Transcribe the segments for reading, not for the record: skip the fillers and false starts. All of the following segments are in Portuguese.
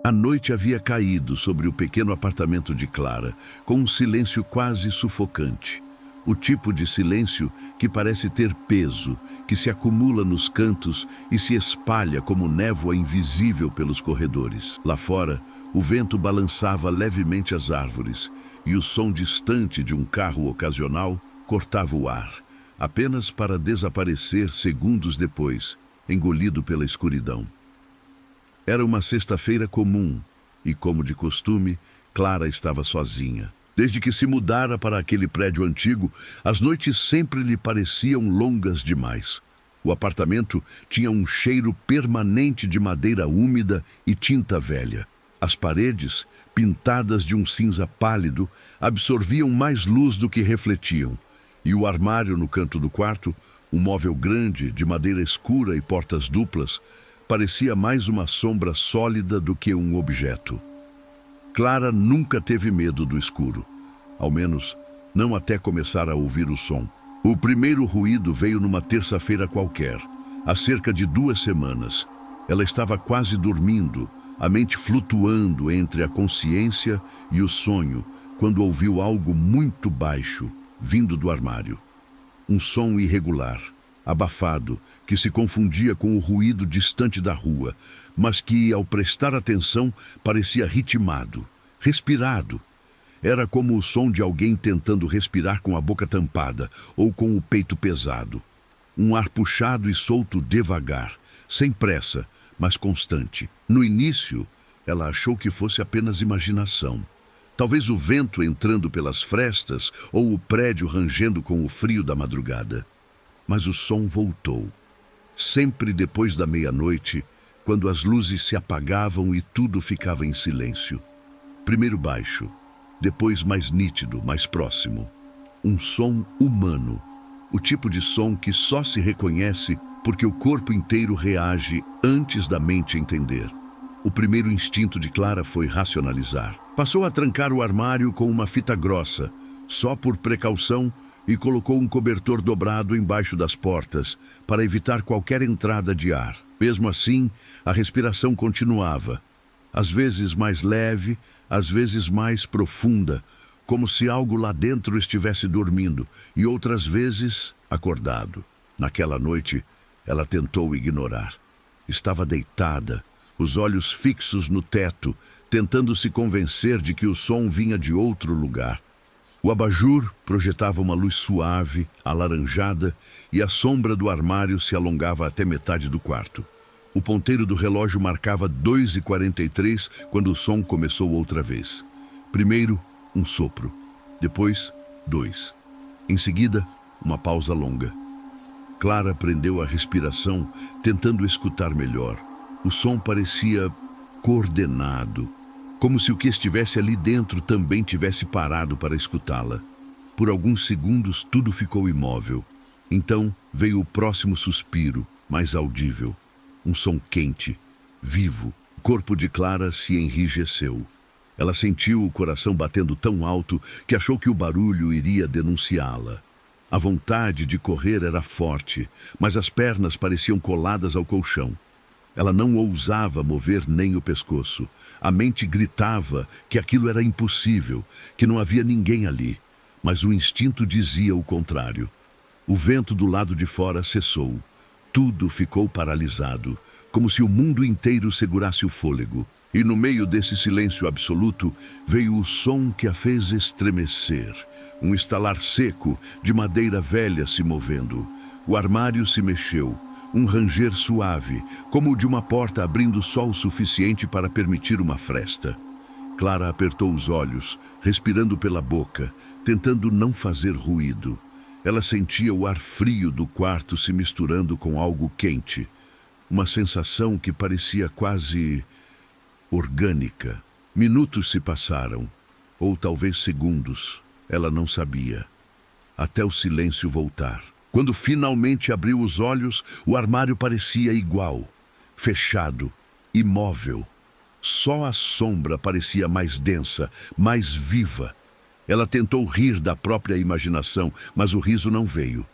A noite havia caído sobre o pequeno apartamento de Clara, com um silêncio quase sufocante. O tipo de silêncio que parece ter peso, que se acumula nos cantos e se espalha como névoa invisível pelos corredores. Lá fora, o vento balançava levemente as árvores e o som distante de um carro ocasional cortava o ar, apenas para desaparecer segundos depois, engolido pela escuridão. Era uma sexta-feira comum e, como de costume, Clara estava sozinha. Desde que se mudara para aquele prédio antigo, as noites sempre lhe pareciam longas demais. O apartamento tinha um cheiro permanente de madeira úmida e tinta velha. As paredes, pintadas de um cinza pálido, absorviam mais luz do que refletiam, e o armário no canto do quarto, um móvel grande, de madeira escura e portas duplas, parecia mais uma sombra sólida do que um objeto. Clara nunca teve medo do escuro, ao menos não até começar a ouvir o som. O primeiro ruído veio numa terça-feira qualquer, há cerca de 2 semanas. Ela estava quase dormindo, a mente flutuando entre a consciência e o sonho, quando ouviu algo muito baixo, vindo do armário. Um som irregular, abafado, que se confundia com o ruído distante da rua, mas que, ao prestar atenção, parecia ritmado, respirado. Era como o som de alguém tentando respirar com a boca tampada ou com o peito pesado. Um ar puxado e solto devagar, sem pressa, mas constante. No início, ela achou que fosse apenas imaginação. Talvez o vento entrando pelas frestas ou o prédio rangendo com o frio da madrugada. Mas o som voltou. Sempre depois da meia-noite, quando as luzes se apagavam e tudo ficava em silêncio. Primeiro baixo, depois mais nítido, mais próximo. Um som humano. O tipo de som que só se reconhece porque o corpo inteiro reage antes da mente entender. O primeiro instinto de Clara foi racionalizar. Passou a trancar o armário com uma fita grossa, só por precaução, e colocou um cobertor dobrado embaixo das portas para evitar qualquer entrada de ar. Mesmo assim, a respiração continuava, às vezes mais leve, às vezes mais profunda, como se algo lá dentro estivesse dormindo, e outras vezes acordado. Naquela noite, ela tentou ignorar. Estava deitada, os olhos fixos no teto, tentando se convencer de que o som vinha de outro lugar. O abajur projetava uma luz suave, alaranjada, e a sombra do armário se alongava até metade do quarto. O ponteiro do relógio marcava 2h43 quando o som começou outra vez. Primeiro, um sopro. Depois, 2. Em seguida, uma pausa longa. Clara prendeu a respiração, tentando escutar melhor. O som parecia coordenado, como se o que estivesse ali dentro também tivesse parado para escutá-la. Por alguns segundos tudo ficou imóvel. Então veio o próximo suspiro, mais audível. Um som quente, vivo. O corpo de Clara se enrijeceu. Ela sentiu o coração batendo tão alto que achou que o barulho iria denunciá-la. A vontade de correr era forte, mas as pernas pareciam coladas ao colchão. Ela não ousava mover nem o pescoço. A mente gritava que aquilo era impossível, que não havia ninguém ali. Mas o instinto dizia o contrário. O vento do lado de fora cessou. Tudo ficou paralisado, como se o mundo inteiro segurasse o fôlego. E no meio desse silêncio absoluto, veio o som que a fez estremecer. Um estalar seco de madeira velha se movendo. O armário se mexeu. Um ranger suave, como o de uma porta abrindo só o suficiente para permitir uma fresta. Clara apertou os olhos, respirando pela boca, tentando não fazer ruído. Ela sentia o ar frio do quarto se misturando com algo quente. Uma sensação que parecia quase orgânica. Minutos se passaram, ou talvez segundos. Ela não sabia. Até o silêncio voltar. Quando finalmente abriu os olhos, o armário parecia igual, fechado, imóvel. Só a sombra parecia mais densa, mais viva. Ela tentou rir da própria imaginação, mas o riso não veio.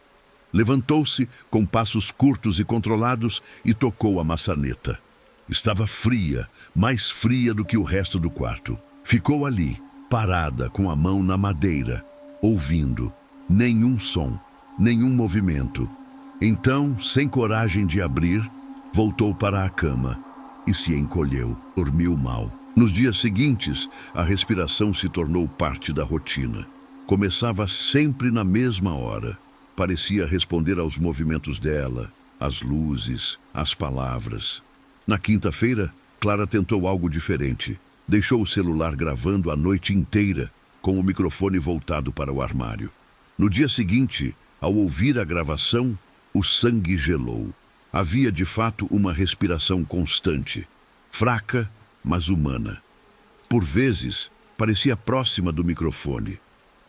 Levantou-se, com passos curtos e controlados, e tocou a maçaneta. Estava fria, mais fria do que o resto do quarto. Ficou ali, parada, com a mão na madeira, ouvindo. Nenhum som, nenhum movimento. Então, sem coragem de abrir, voltou para a cama e se encolheu. Dormiu mal. Nos dias seguintes, a respiração se tornou parte da rotina. Começava sempre na mesma hora. Parecia responder aos movimentos dela, às luzes, às palavras. Na quinta-feira, Clara tentou algo diferente. Deixou o celular gravando a noite inteira, com o microfone voltado para o armário. No dia seguinte, ao ouvir a gravação, o sangue gelou. Havia de fato uma respiração constante, fraca, mas humana. Por vezes, parecia próxima do microfone.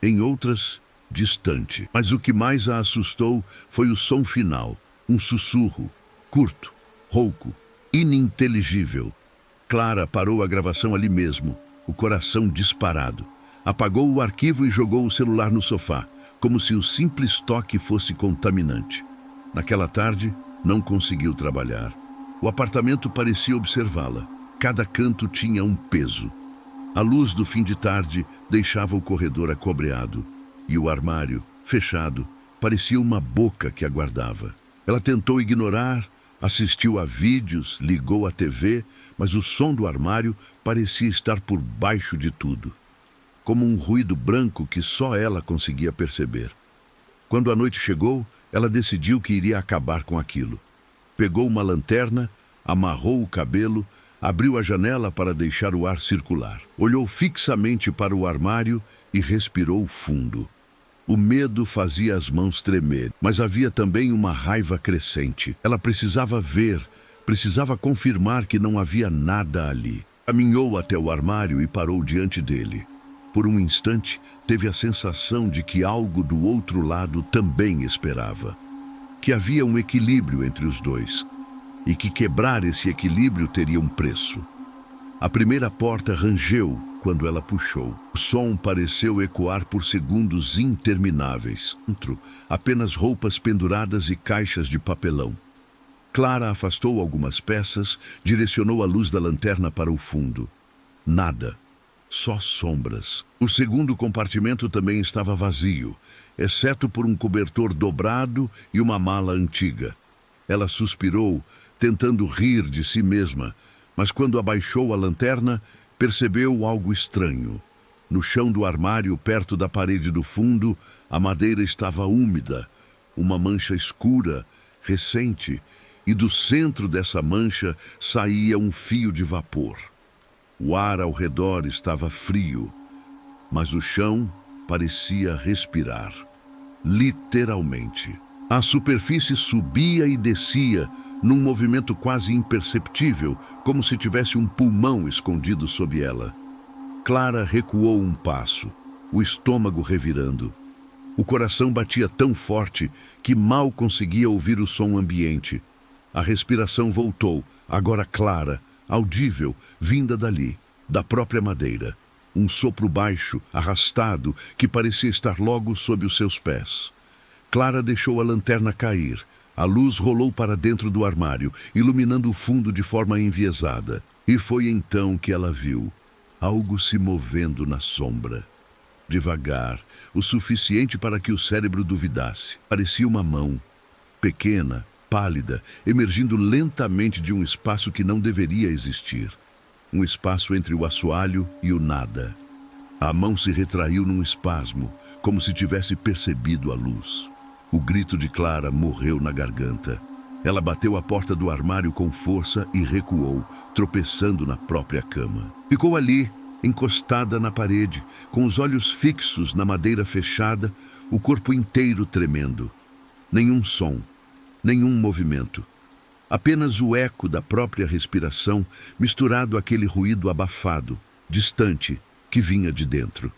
Em outras, distante. Mas o que mais a assustou foi o som final, um sussurro, curto, rouco, ininteligível. Clara parou a gravação ali mesmo, o coração disparado. Apagou o arquivo e jogou o celular no sofá, como se o simples toque fosse contaminante. Naquela tarde, não conseguiu trabalhar. O apartamento parecia observá-la. Cada canto tinha um peso. A luz do fim de tarde deixava o corredor acobreado, e o armário, fechado, parecia uma boca que aguardava. Ela tentou ignorar, assistiu a vídeos, ligou a TV, mas o som do armário parecia estar por baixo de tudo, como um ruído branco que só ela conseguia perceber. Quando a noite chegou, ela decidiu que iria acabar com aquilo. Pegou uma lanterna, amarrou o cabelo, abriu a janela para deixar o ar circular. Olhou fixamente para o armário e respirou fundo. O medo fazia as mãos tremer, mas havia também uma raiva crescente. Ela precisava ver, precisava confirmar que não havia nada ali. Caminhou até o armário e parou diante dele. Por um instante, teve a sensação de que algo do outro lado também esperava. Que havia um equilíbrio entre os dois. E que quebrar esse equilíbrio teria um preço. A primeira porta rangeu quando ela puxou. O som pareceu ecoar por segundos intermináveis. Dentro, apenas roupas penduradas e caixas de papelão. Clara afastou algumas peças, direcionou a luz da lanterna para o fundo. Nada. Só sombras. O segundo compartimento também estava vazio, exceto por um cobertor dobrado e uma mala antiga. Ela suspirou, tentando rir de si mesma, mas quando abaixou a lanterna, percebeu algo estranho. No chão do armário, perto da parede do fundo, a madeira estava úmida, uma mancha escura, recente, e do centro dessa mancha saía um fio de vapor. O ar ao redor estava frio, mas o chão parecia respirar. Literalmente. A superfície subia e descia, num movimento quase imperceptível, como se tivesse um pulmão escondido sob ela. Clara recuou um passo, o estômago revirando. O coração batia tão forte que mal conseguia ouvir o som ambiente. A respiração voltou, agora clara, audível, vinda dali, da própria madeira. Um sopro baixo, arrastado, que parecia estar logo sob os seus pés. Clara deixou a lanterna cair. A luz rolou para dentro do armário, iluminando o fundo de forma enviesada. E foi então que ela viu algo se movendo na sombra. Devagar, o suficiente para que o cérebro duvidasse. Parecia uma mão, pequena, pálida, emergindo lentamente de um espaço que não deveria existir. Um espaço entre o assoalho e o nada. A mão se retraiu num espasmo, como se tivesse percebido a luz. O grito de Clara morreu na garganta. Ela bateu a porta do armário com força e recuou, tropeçando na própria cama. Ficou ali, encostada na parede, com os olhos fixos na madeira fechada, o corpo inteiro tremendo. Nenhum som, nenhum movimento. Apenas o eco da própria respiração, misturado àquele ruído abafado, distante, que vinha de dentro.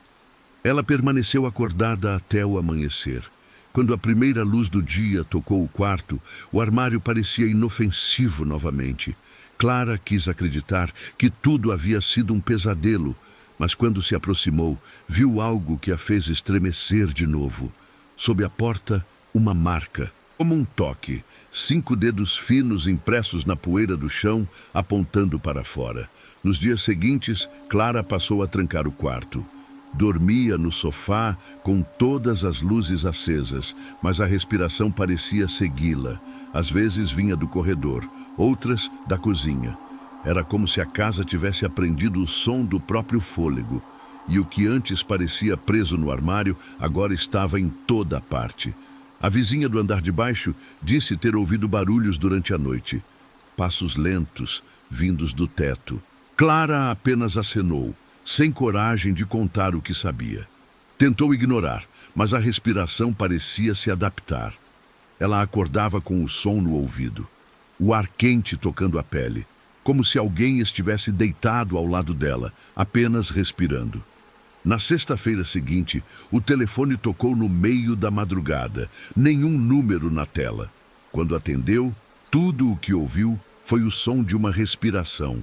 Ela permaneceu acordada até o amanhecer. Quando a primeira luz do dia tocou o quarto, o armário parecia inofensivo novamente. Clara quis acreditar que tudo havia sido um pesadelo, mas quando se aproximou, viu algo que a fez estremecer de novo. Sob a porta, uma marca, Como um toque, 5 dedos finos impressos na poeira do chão, apontando para fora. Nos dias seguintes, Clara passou a trancar o quarto. Dormia no sofá com todas as luzes acesas, mas a respiração parecia segui-la. Às vezes vinha do corredor, outras da cozinha. Era como se a casa tivesse aprendido o som do próprio fôlego. E o que antes parecia preso no armário, agora estava em toda parte. A vizinha do andar de baixo disse ter ouvido barulhos durante a noite. Passos lentos, vindos do teto. Clara apenas acenou, sem coragem de contar o que sabia. Tentou ignorar, mas a respiração parecia se adaptar. Ela acordava com o som no ouvido, o ar quente tocando a pele, como se alguém estivesse deitado ao lado dela, apenas respirando. Na sexta-feira seguinte, o telefone tocou no meio da madrugada, nenhum número na tela. Quando atendeu, tudo o que ouviu foi o som de uma respiração,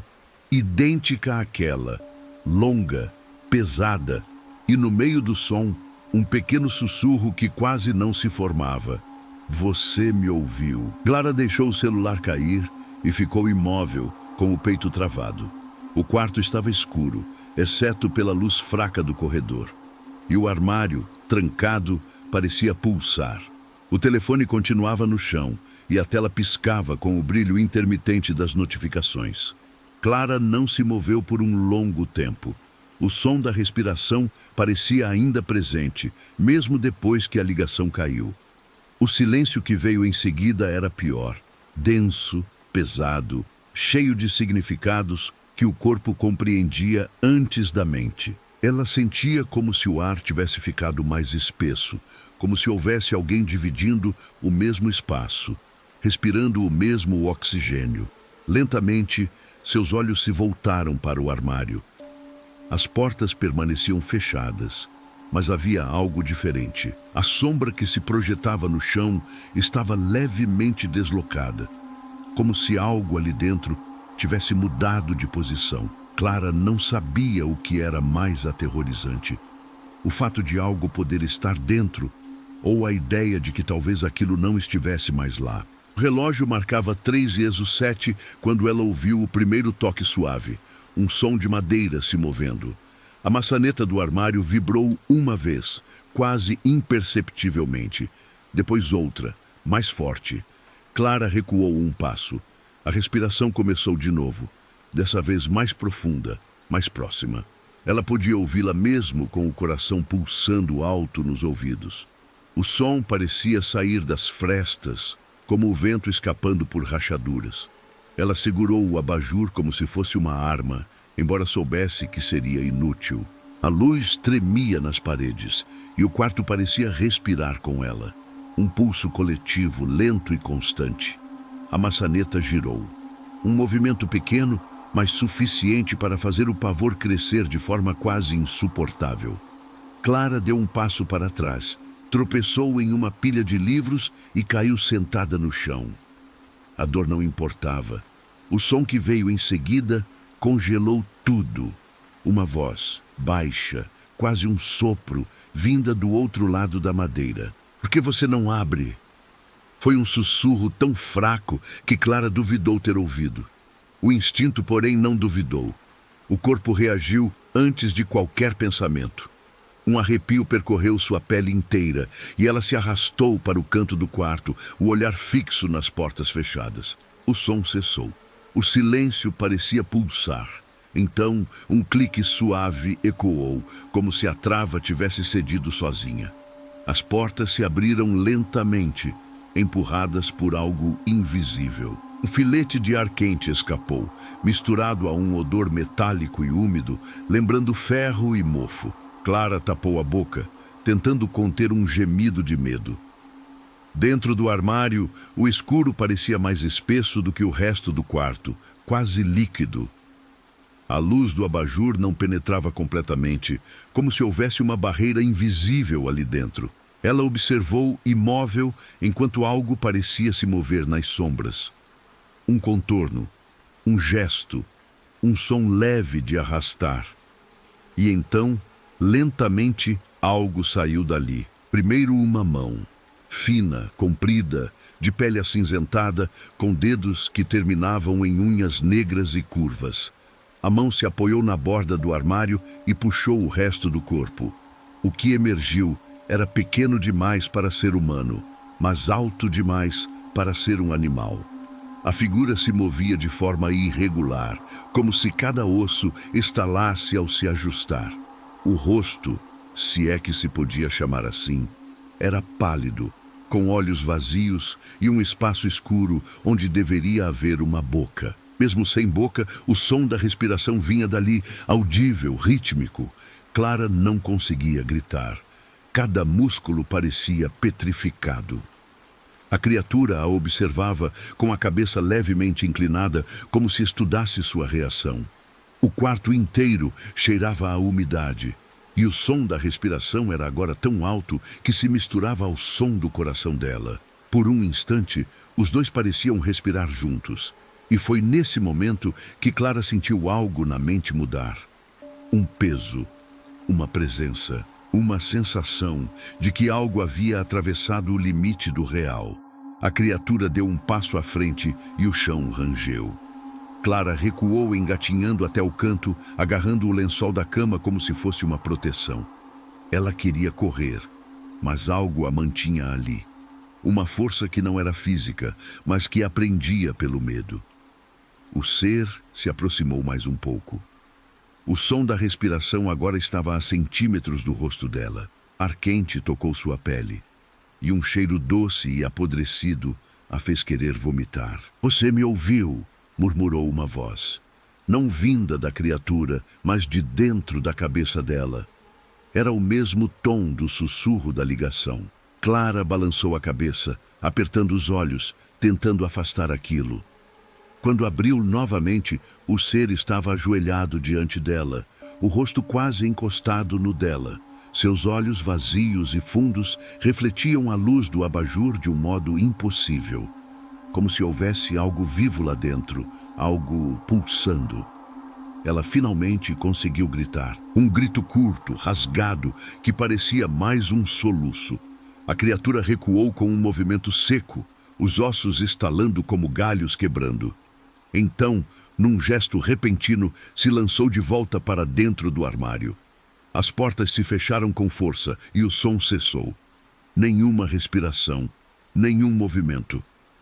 idêntica àquela, longa, pesada, e no meio do som, um pequeno sussurro que quase não se formava. Você me ouviu. Clara deixou o celular cair e ficou imóvel, com o peito travado. O quarto estava escuro, exceto pela luz fraca do corredor. E o armário, trancado, parecia pulsar. O telefone continuava no chão e a tela piscava com o brilho intermitente das notificações. Clara não se moveu por um longo tempo. O som da respiração parecia ainda presente, mesmo depois que a ligação caiu. O silêncio que veio em seguida era pior, denso, pesado, cheio de significados que o corpo compreendia antes da mente. Ela sentia como se o ar tivesse ficado mais espesso, como se houvesse alguém dividindo o mesmo espaço, respirando o mesmo oxigênio. Lentamente, seus olhos se voltaram para o armário. As portas permaneciam fechadas, mas havia algo diferente. A sombra que se projetava no chão estava levemente deslocada, como se algo ali dentro tivesse mudado de posição. Clara não sabia o que era mais aterrorizante: o fato de algo poder estar dentro, ou a ideia de que talvez aquilo não estivesse mais lá. O relógio marcava 3:07 quando ela ouviu o primeiro toque suave, um som de madeira se movendo. A maçaneta do armário vibrou uma vez, quase imperceptivelmente. Depois outra, mais forte. Clara recuou um passo. A respiração começou de novo, dessa vez mais profunda, mais próxima. Ela podia ouvi-la mesmo com o coração pulsando alto nos ouvidos. O som parecia sair das frestas, como o vento escapando por rachaduras. Ela segurou o abajur como se fosse uma arma, embora soubesse que seria inútil. A luz tremia nas paredes e o quarto parecia respirar com ela. Um pulso coletivo, lento e constante. A maçaneta girou. Um movimento pequeno, mas suficiente para fazer o pavor crescer de forma quase insuportável. Clara deu um passo para trás, tropeçou em uma pilha de livros e caiu sentada no chão. A dor não importava. O som que veio em seguida congelou tudo. Uma voz, baixa, quase um sopro, vinda do outro lado da madeira. Por que você não abre? Foi um sussurro tão fraco que Clara duvidou ter ouvido. O instinto, porém, não duvidou. O corpo reagiu antes de qualquer pensamento. Um arrepio percorreu sua pele inteira e ela se arrastou para o canto do quarto, o olhar fixo nas portas fechadas. O som cessou. O silêncio parecia pulsar. Então, um clique suave ecoou, como se a trava tivesse cedido sozinha. As portas se abriram lentamente, empurradas por algo invisível. Um filete de ar quente escapou, misturado a um odor metálico e úmido, lembrando ferro e mofo. Clara tapou a boca, tentando conter um gemido de medo. Dentro do armário, o escuro parecia mais espesso do que o resto do quarto, quase líquido. A luz do abajur não penetrava completamente, como se houvesse uma barreira invisível ali dentro. Ela observou imóvel enquanto algo parecia se mover nas sombras. Um contorno, um gesto, um som leve de arrastar. E então, lentamente, algo saiu dali. Primeiro uma mão, fina, comprida, de pele acinzentada, com dedos que terminavam em unhas negras e curvas. A mão se apoiou na borda do armário e puxou o resto do corpo. O que emergiu era pequeno demais para ser humano, mas alto demais para ser um animal. A figura se movia de forma irregular, como se cada osso estalasse ao se ajustar. O rosto, se é que se podia chamar assim, era pálido, com olhos vazios e um espaço escuro onde deveria haver uma boca. Mesmo sem boca, o som da respiração vinha dali, audível, rítmico. Clara não conseguia gritar. Cada músculo parecia petrificado. A criatura a observava com a cabeça levemente inclinada, como se estudasse sua reação. O quarto inteiro cheirava a umidade, e o som da respiração era agora tão alto que se misturava ao som do coração dela. Por um instante, os dois pareciam respirar juntos, e foi nesse momento que Clara sentiu algo na mente mudar. Um peso, uma presença, uma sensação de que algo havia atravessado o limite do real. A criatura deu um passo à frente e o chão rangeu. Clara recuou engatinhando até o canto, agarrando o lençol da cama como se fosse uma proteção. Ela queria correr, mas algo a mantinha ali. Uma força que não era física, mas que a prendia pelo medo. O ser se aproximou mais um pouco. O som da respiração agora estava a centímetros do rosto dela. Ar quente tocou sua pele, e um cheiro doce e apodrecido a fez querer vomitar. "Você me ouviu", murmurou uma voz. Não vinda da criatura, mas de dentro da cabeça dela. Era o mesmo tom do sussurro da ligação. Clara balançou a cabeça, apertando os olhos, tentando afastar aquilo. Quando abriu novamente, o ser estava ajoelhado diante dela, o rosto quase encostado no dela. Seus olhos vazios e fundos refletiam a luz do abajur de um modo impossível, como se houvesse algo vivo lá dentro, algo pulsando. Ela finalmente conseguiu gritar. Um grito curto, rasgado, que parecia mais um soluço. A criatura recuou com um movimento seco, os ossos estalando como galhos quebrando. Então, num gesto repentino, se lançou de volta para dentro do armário. As portas se fecharam com força e o som cessou. Nenhuma respiração, nenhum movimento.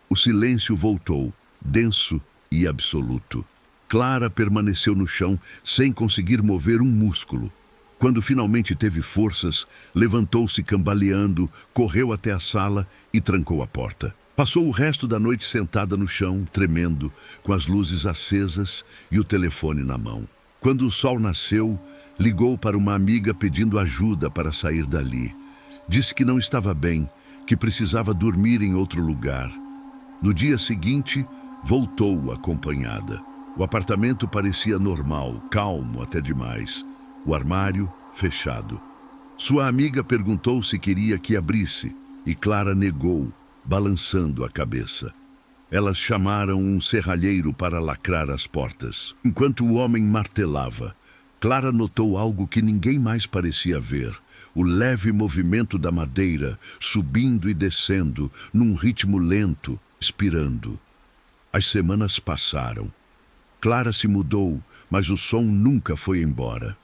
O silêncio voltou, denso e absoluto. Clara permaneceu no chão sem conseguir mover um músculo. Quando finalmente teve forças, levantou-se cambaleando, correu até a sala e trancou a porta. Passou o resto da noite sentada no chão, tremendo, com as luzes acesas e o telefone na mão. Quando o sol nasceu, ligou para uma amiga pedindo ajuda para sair dali. Disse que não estava bem, que precisava dormir em outro lugar. No dia seguinte, voltou acompanhada. O apartamento parecia normal, calmo até demais. O armário fechado. Sua amiga perguntou se queria que abrisse, e Clara negou, balançando a cabeça. Elas chamaram um serralheiro para lacrar as portas. Enquanto o homem martelava, Clara notou algo que ninguém mais parecia ver. O leve movimento da madeira, subindo e descendo, num ritmo lento, expirando. As semanas passaram. Clara se mudou, mas o som nunca foi embora.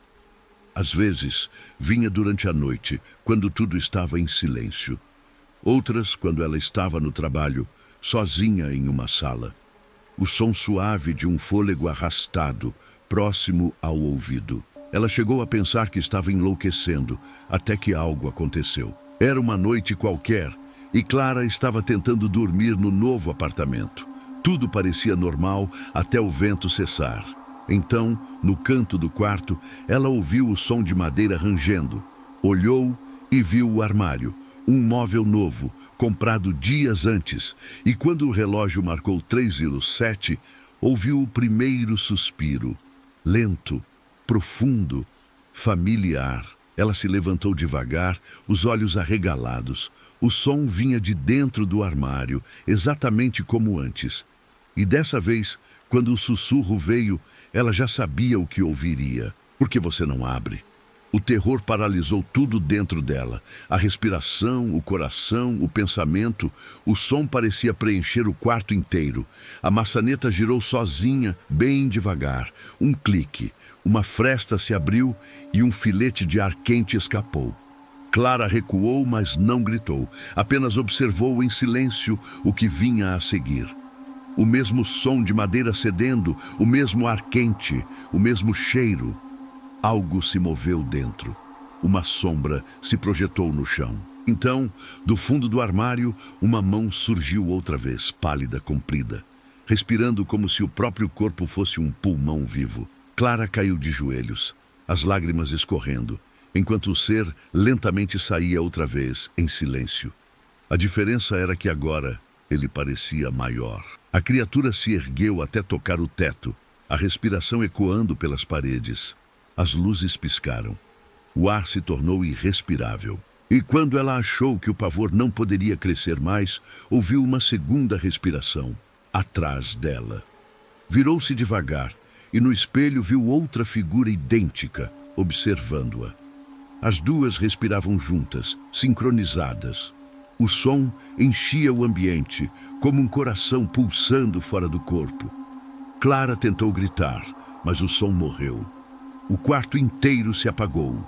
Às vezes, vinha durante a noite, quando tudo estava em silêncio. Outras, quando ela estava no trabalho, sozinha em uma sala. O som suave de um fôlego arrastado, próximo ao ouvido. Ela chegou a pensar que estava enlouquecendo, até que algo aconteceu. Era uma noite qualquer, e Clara estava tentando dormir no novo apartamento. Tudo parecia normal até o vento cessar. Então, no canto do quarto, ela ouviu o som de madeira rangendo. Olhou e viu o armário. Um móvel novo, comprado dias antes, e quando o relógio marcou 3:07, ouviu o primeiro suspiro, lento, profundo, familiar. Ela se levantou devagar, os olhos arregalados. O som vinha de dentro do armário, exatamente como antes. E dessa vez, quando o sussurro veio, ela já sabia o que ouviria. "Por que você não abre?" O terror paralisou tudo dentro dela. A respiração, o coração, o pensamento. O som parecia preencher o quarto inteiro. A maçaneta girou sozinha, bem devagar. Um clique. Uma fresta se abriu e um filete de ar quente escapou. Clara recuou, mas não gritou. Apenas observou em silêncio o que vinha a seguir. O mesmo som de madeira cedendo, o mesmo ar quente, o mesmo cheiro. Algo se moveu dentro. Uma sombra se projetou no chão. Então, do fundo do armário, uma mão surgiu outra vez, pálida, comprida, respirando como se o próprio corpo fosse um pulmão vivo. Clara caiu de joelhos, as lágrimas escorrendo, enquanto o ser lentamente saía outra vez, em silêncio. A diferença era que agora ele parecia maior. A criatura se ergueu até tocar o teto, a respiração ecoando pelas paredes. As luzes piscaram. O ar se tornou irrespirável. E quando ela achou que o pavor não poderia crescer mais, ouviu uma segunda respiração, atrás dela. Virou-se devagar e no espelho viu outra figura idêntica, observando-a. As duas respiravam juntas, sincronizadas. O som enchia o ambiente, como um coração pulsando fora do corpo. Clara tentou gritar, mas o som morreu. O quarto inteiro se apagou.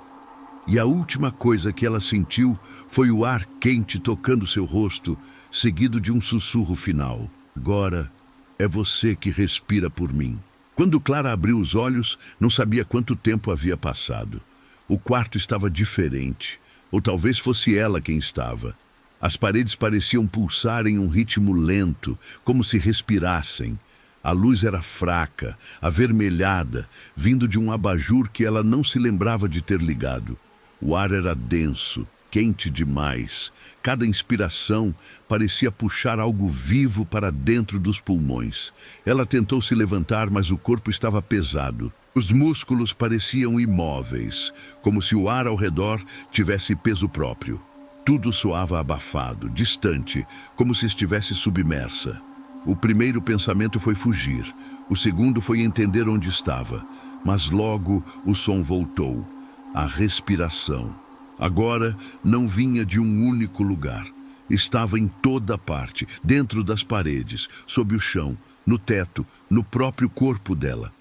E a última coisa que ela sentiu foi o ar quente tocando seu rosto, seguido de um sussurro final. Agora é você que respira por mim. Quando Clara abriu os olhos, não sabia quanto tempo havia passado. O quarto estava diferente, ou talvez fosse ela quem estava. As paredes pareciam pulsar em um ritmo lento, como se respirassem. A luz era fraca, avermelhada, vindo de um abajur que ela não se lembrava de ter ligado. O ar era denso, quente demais. Cada inspiração parecia puxar algo vivo para dentro dos pulmões. Ela tentou se levantar, mas o corpo estava pesado. Os músculos pareciam imóveis, como se o ar ao redor tivesse peso próprio. Tudo soava abafado, distante, como se estivesse submersa. O primeiro pensamento foi fugir, o segundo foi entender onde estava, mas logo o som voltou, a respiração. Agora não vinha de um único lugar, estava em toda parte, dentro das paredes, sob o chão, no teto, no próprio corpo dela.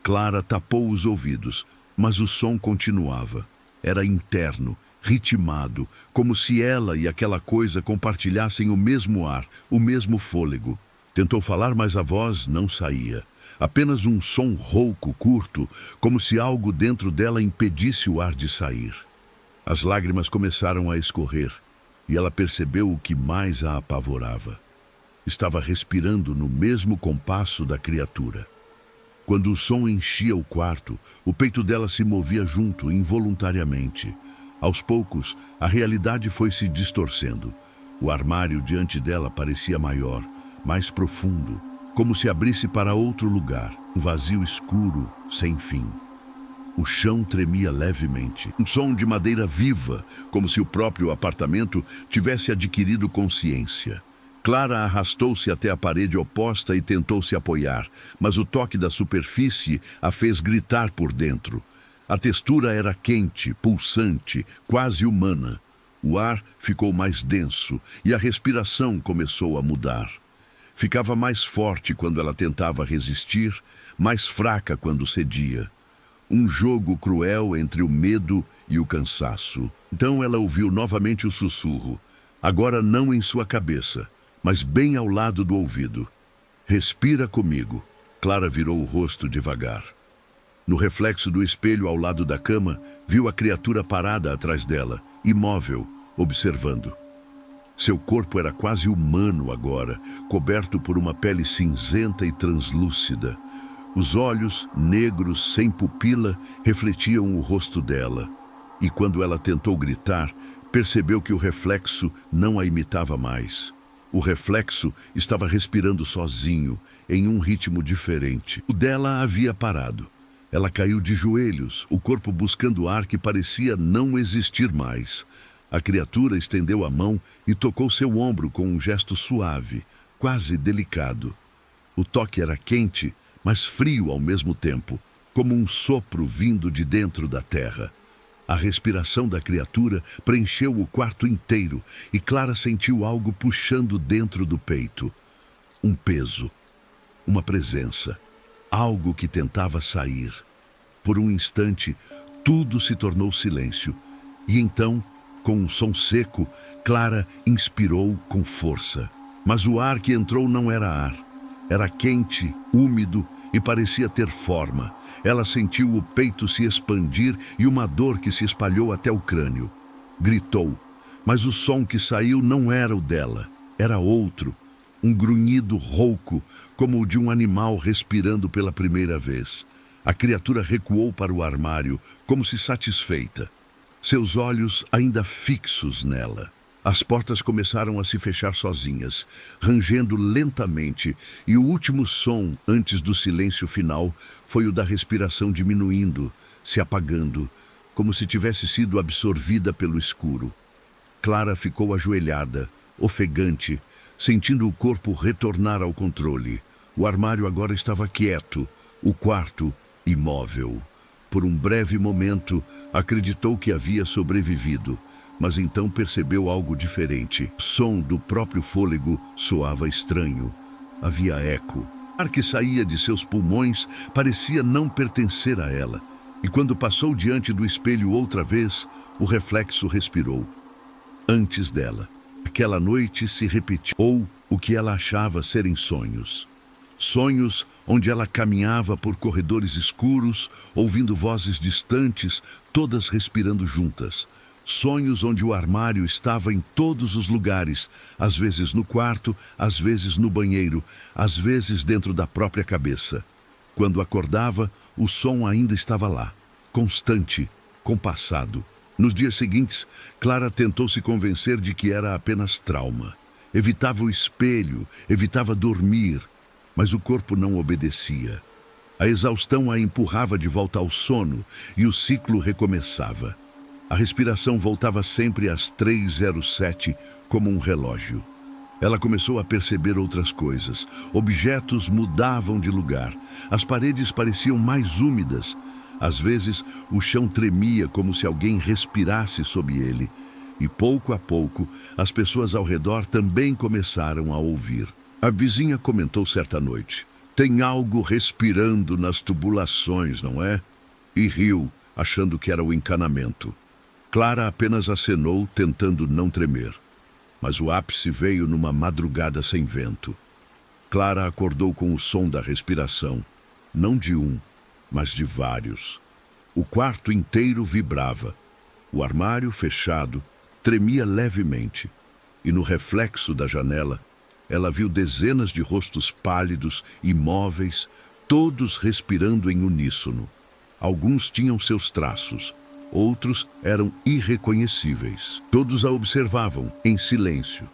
Clara tapou os ouvidos, mas o som continuava. Era interno, ritmado, como se ela e aquela coisa compartilhassem o mesmo ar, o mesmo fôlego. Tentou falar, mas a voz não saía. Apenas um som rouco, curto, como se algo dentro dela impedisse o ar de sair. As lágrimas começaram a escorrer, e ela percebeu o que mais a apavorava. Estava respirando no mesmo compasso da criatura. Quando o som enchia o quarto, o peito dela se movia junto, involuntariamente. Aos poucos, a realidade foi se distorcendo. O armário diante dela parecia maior, mais profundo, como se abrisse para outro lugar, um vazio escuro, sem fim. O chão tremia levemente, um som de madeira viva, como se o próprio apartamento tivesse adquirido consciência. Clara arrastou-se até a parede oposta e tentou se apoiar, mas o toque da superfície a fez gritar por dentro. A textura era quente, pulsante, quase humana. O ar ficou mais denso e a respiração começou a mudar. Ficava mais forte quando ela tentava resistir, mais fraca quando cedia. Um jogo cruel entre o medo e o cansaço. Então ela ouviu novamente o sussurro, agora não em sua cabeça, mas bem ao lado do ouvido. Respira comigo. Clara virou o rosto devagar. No reflexo do espelho ao lado da cama, viu a criatura parada atrás dela, imóvel, observando. Seu corpo era quase humano agora, coberto por uma pele cinzenta e translúcida. Os olhos, negros, sem pupila, refletiam o rosto dela. E quando ela tentou gritar, percebeu que o reflexo não a imitava mais. O reflexo estava respirando sozinho, em um ritmo diferente. O dela havia parado. Ela caiu de joelhos, o corpo buscando ar que parecia não existir mais. A criatura estendeu a mão e tocou seu ombro com um gesto suave, quase delicado. O toque era quente, mas frio ao mesmo tempo, como um sopro vindo de dentro da terra. A respiração da criatura preencheu o quarto inteiro e Clara sentiu algo puxando dentro do peito. Um peso, uma presença, algo que tentava sair. Por um instante, tudo se tornou silêncio. E então, com um som seco, Clara inspirou com força. Mas o ar que entrou não era ar. Era quente, úmido e parecia ter forma. Ela sentiu o peito se expandir e uma dor que se espalhou até o crânio. Gritou, mas o som que saiu não era o dela, era outro. Um grunhido rouco, como o de um animal respirando pela primeira vez. A criatura recuou para o armário, como se satisfeita. Seus olhos ainda fixos nela. As portas começaram a se fechar sozinhas, rangendo lentamente, e o último som, antes do silêncio final, foi o da respiração diminuindo, se apagando, como se tivesse sido absorvida pelo escuro. Clara ficou ajoelhada, ofegante, sentindo o corpo retornar ao controle. O armário agora estava quieto, o quarto imóvel. Por um breve momento, acreditou que havia sobrevivido, mas então percebeu algo diferente. O som do próprio fôlego soava estranho. Havia eco. O ar que saía de seus pulmões parecia não pertencer a ela. E quando passou diante do espelho outra vez, o reflexo respirou. Antes dela. Aquela noite se repetiu, ou o que ela achava serem sonhos. Sonhos onde ela caminhava por corredores escuros, ouvindo vozes distantes, todas respirando juntas. Sonhos onde o armário estava em todos os lugares, às vezes no quarto, às vezes no banheiro, às vezes dentro da própria cabeça. Quando acordava, o som ainda estava lá, constante, compassado. Nos dias seguintes, Clara tentou se convencer de que era apenas trauma. Evitava o espelho, evitava dormir, mas o corpo não obedecia. A exaustão a empurrava de volta ao sono e o ciclo recomeçava. A respiração voltava sempre às 3:07, como um relógio. Ela começou a perceber outras coisas. Objetos mudavam de lugar. As paredes pareciam mais úmidas. Às vezes, o chão tremia como se alguém respirasse sob ele. E pouco a pouco, as pessoas ao redor também começaram a ouvir. A vizinha comentou certa noite: "Tem algo respirando nas tubulações, não é?" E riu, achando que era o encanamento. Clara apenas acenou, tentando não tremer. Mas o ápice veio numa madrugada sem vento. Clara acordou com o som da respiração, não de um, mas de vários. O quarto inteiro vibrava. O armário fechado tremia levemente. E no reflexo da janela, ela viu dezenas de rostos pálidos, imóveis, todos respirando em uníssono. Alguns tinham seus traços, outros eram irreconhecíveis. Todos a observavam, em silêncio.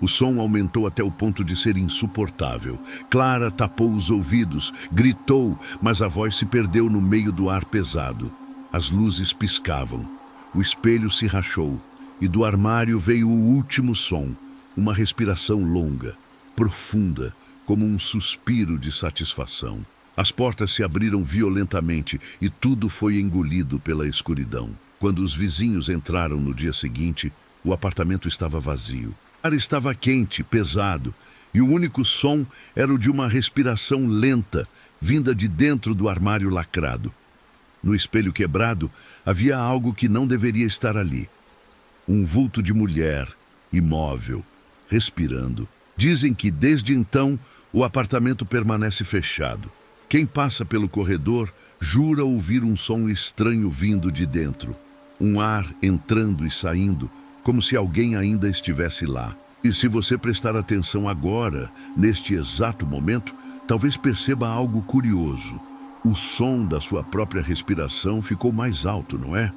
O som aumentou até o ponto de ser insuportável. Clara tapou os ouvidos, gritou, mas a voz se perdeu no meio do ar pesado. As luzes piscavam. O espelho se rachou, e do armário veio o último som, uma respiração longa, profunda, como um suspiro de satisfação. As portas se abriram violentamente e tudo foi engolido pela escuridão. Quando os vizinhos entraram no dia seguinte, o apartamento estava vazio. O ar estava quente, pesado, e o único som era o de uma respiração lenta, vinda de dentro do armário lacrado. No espelho quebrado, havia algo que não deveria estar ali. Um vulto de mulher, imóvel, respirando. Dizem que, desde então, o apartamento permanece fechado. Quem passa pelo corredor jura ouvir um som estranho vindo de dentro. Um ar entrando e saindo, como se alguém ainda estivesse lá. E se você prestar atenção agora, neste exato momento, talvez perceba algo curioso. O som da sua própria respiração ficou mais alto, não é?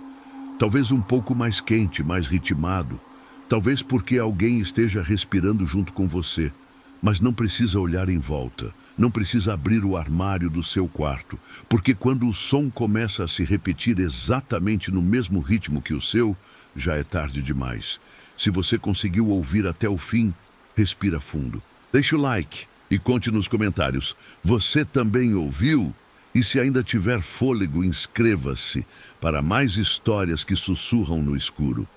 Talvez um pouco mais quente, mais ritmado. Talvez porque alguém esteja respirando junto com você. Mas não precisa olhar em volta. Não precisa abrir o armário do seu quarto. Porque quando o som começa a se repetir exatamente no mesmo ritmo que o seu, já é tarde demais. Se você conseguiu ouvir até o fim, respira fundo. Deixe o like e conte nos comentários. Você também ouviu? E se ainda tiver fôlego, inscreva-se para mais histórias que sussurram no escuro.